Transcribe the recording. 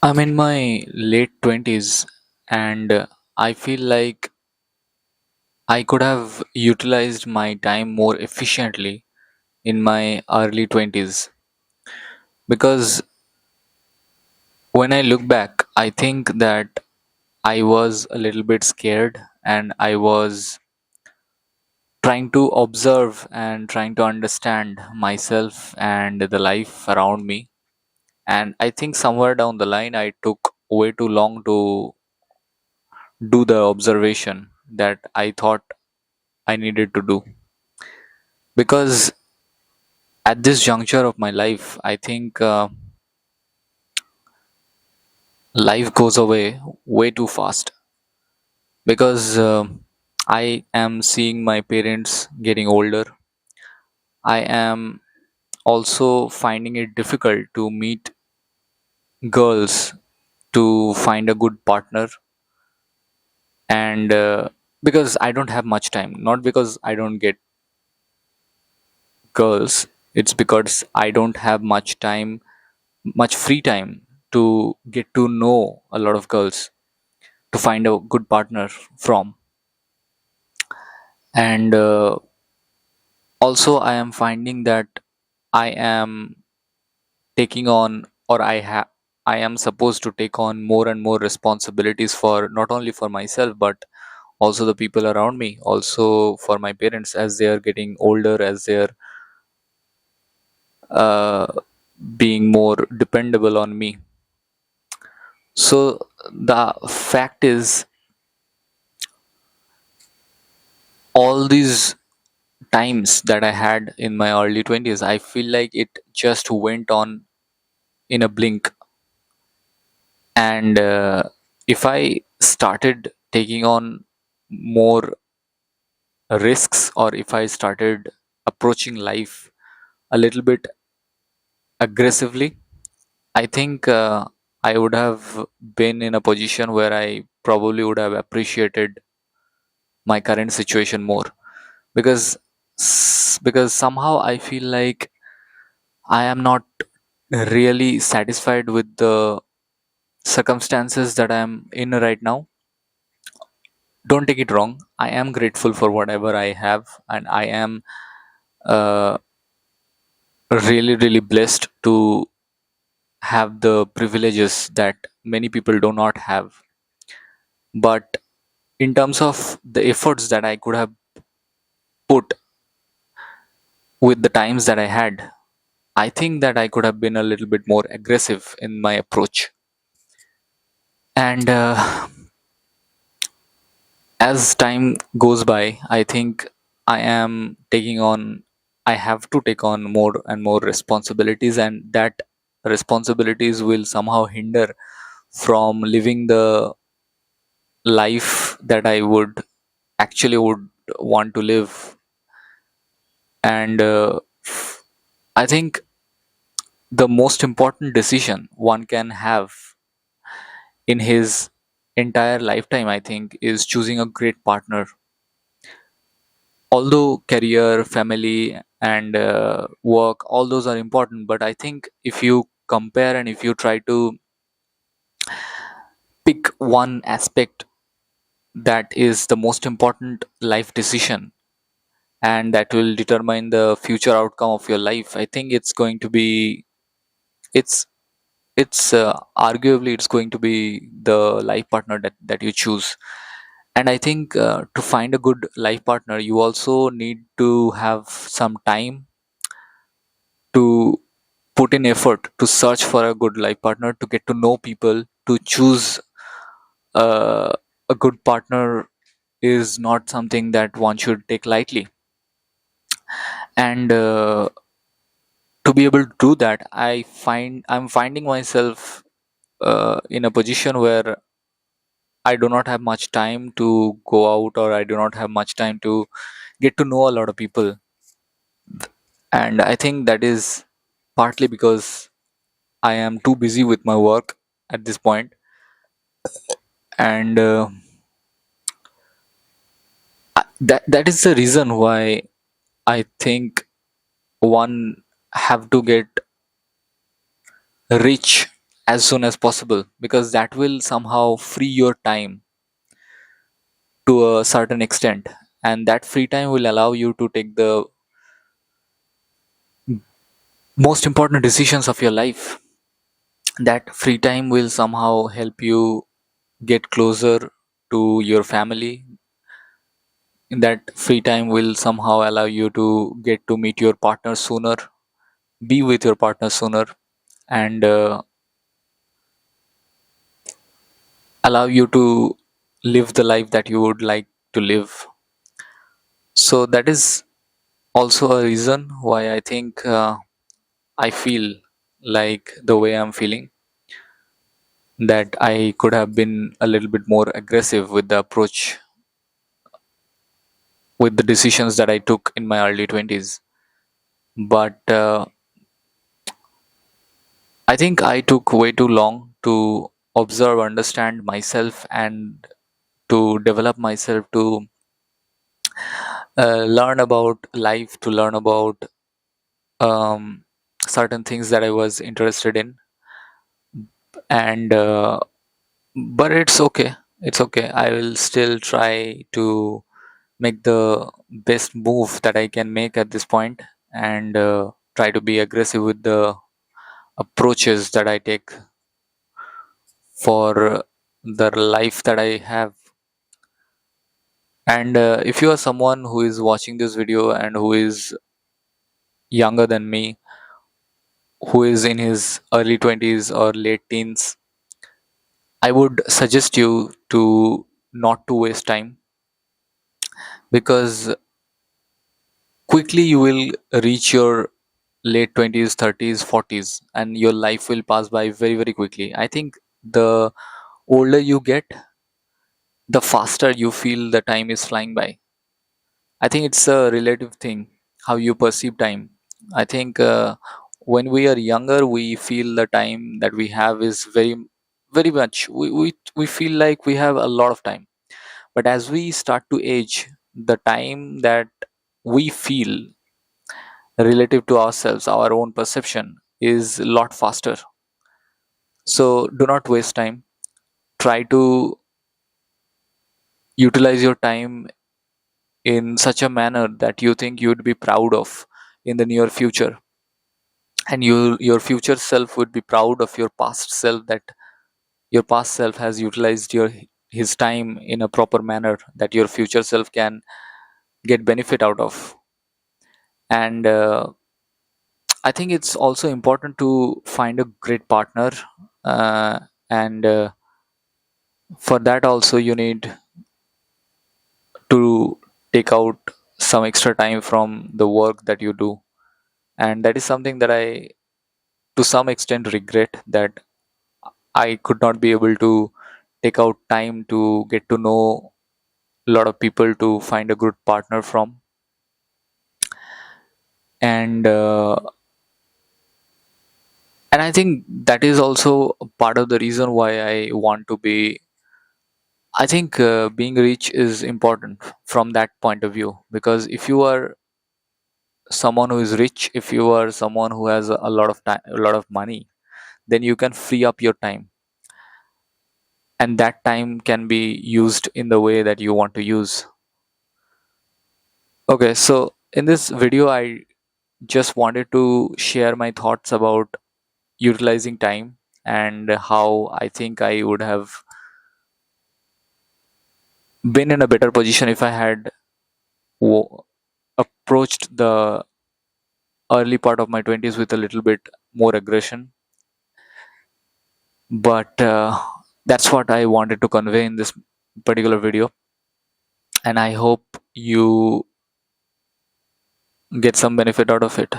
I'm in my late 20s and I feel like I could have utilized my time more efficiently in my early 20s because when I look back, I think that I was a little bit scared and I was trying to observe and trying to understand myself and the life around me. And I think somewhere down the line, I took way too long to do the observation that I thought I needed to do. Because at this juncture of my life, I think life goes away way too fast. Because I am seeing my parents getting older. I am also finding it difficult to meet girls to find a good partner. And because I don't have much time, not because I don't get girls, it's because I don't have much free time to get to know a lot of girls to find a good partner from. And also I am finding that I am taking on, or I am supposed to take on more and more responsibilities for not only for myself but also the people around me, also for my parents as they are getting older, as they are uh, being more dependable on me. So the fact is, all these times that I had in my early 20s, I feel like it just went on in a blink. And if I started taking on more risks, or if I started approaching life a little bit aggressively, I think I would have been in a position where I probably would have appreciated my current situation more. Because because somehow I feel like I am not really satisfied with the circumstances that I am in right now. Don't take it wrong. I am grateful for whatever I have, and I am uh, really blessed to have the privileges that many people do not have. But in terms of the efforts that I could have put with the times that I had, I think that I could have been a little bit more aggressive in my approach. And as time goes by, I think I have to take on more and more responsibilities, and that responsibilities will somehow hinder from living the life that I would want to live. And I think the most important decision one can have in his entire lifetime, I think, is choosing a great partner. Although career, family, and work, all those are important, but I think if you compare and if you try to pick one aspect that is the most important life decision and that will determine the future outcome of your life, I think it's arguably it's going to be the life partner that you choose. And I think to find a good life partner, you also need to have some time to put in effort to search for a good life partner, to get to know people, to choose uh, a good partner is not something that one should take lightly. And to be able to do that, I'm finding myself in a position where I do not have much time to go out, or I do not have much time to get to know a lot of people. And I think that is partly because I am too busy with my work at this point. And that is the reason why I think one have to get rich as soon as possible, because that will somehow free your time to a certain extent, and that free time will allow you to take the most important decisions of your life. That free time will somehow help you get closer to your family. That free time will somehow allow you to get to meet your partner sooner, be with your partner sooner, and allow you to live the life that you would like to live. So that is also a reason why I think I feel like the way I'm feeling, that I could have been a little bit more aggressive with the approach, with the decisions that I took in my early 20s. But I think I took way too long to observe, understand myself, and to develop myself, to learn about life, to learn about um, certain things that I was interested in. And but it's okay. It's okay. I will still try to make the best move that I can make at this point, and try to be aggressive with the approaches that I take for the life that I have. And if you are someone who is watching this video and who is younger than me, who is in his early 20s or late teens, I would suggest you to not to waste time, because quickly you will reach your late 20s, 30s, 40s, and your life will pass by very, very quickly. I think the older you get, the faster you feel the time is flying by. I think it's a relative thing, how you perceive time. I think when we are younger, we feel the time that we have is very, very much. We feel like we have a lot of time. But as we start to age, the time that we feel relative to ourselves, our own perception, is a lot faster. So do not waste time. Try to utilize your time in such a manner that you think you'd be proud of in the near future, and your future self would be proud of your past self, that your past self has utilized his time in a proper manner that your future self can get benefit out of. And I think it's also important to find a great partner, uh, and for that also you need to take out some extra time from the work that you do. And that is something that I to some extent regret, that I could not be able to take out time to get to know a lot of people to find a good partner from. And I think that is also a part of the reason why I want to be. I think being rich is important from that point of view, because if you are someone who is rich, if you are someone who has a lot of time, a lot of money, then you can free up your time, and that time can be used in the way that you want to use. Okay, so in this video I just wanted to share my thoughts about utilizing time, and how I think I would have been in a better position if I had wo- approached the early part of my 20s with a little bit more aggression. But that's what I wanted to convey in this particular video, and I hope you get some benefit out of it.